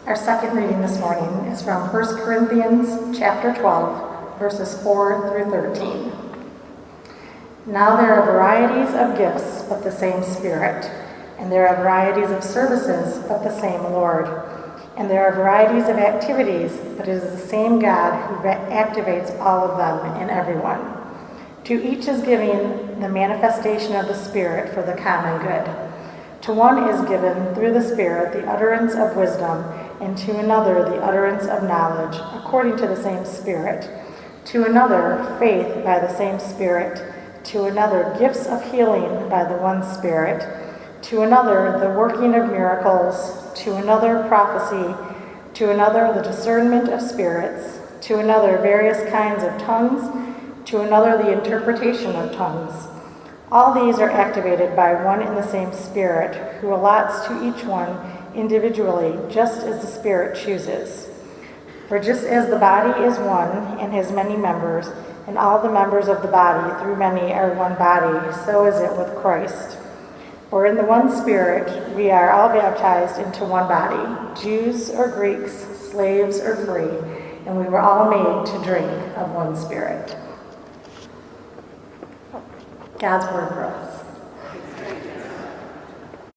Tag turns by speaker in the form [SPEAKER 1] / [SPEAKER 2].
[SPEAKER 1] Our second reading this morning is from 1 Corinthians chapter 12, verses 4 through 13. Now there are varieties of gifts, but the same Spirit. And there are varieties of services, but the same Lord. And there are varieties of activities, but it is the same God who activates all of them in everyone. To each is given the manifestation of the Spirit for the common good. To one is given through the Spirit the utterance of wisdom, and to another the utterance of knowledge, according to the same Spirit. To another faith by the same Spirit. To another gifts of healing by the one Spirit. To another the working of miracles. To another prophecy. To another the discernment of spirits. To another various kinds of tongues. To another the interpretation of tongues. All these are activated by one and the same Spirit, who allots to each one individually, just as the Spirit chooses. For just as the body is one and has many members, and all the members of the body through many are one body, so is it with Christ. For in the one Spirit we are all baptized into one body, Jews or Greeks, slaves or free, and we were all made to drink of one Spirit. God's word for us.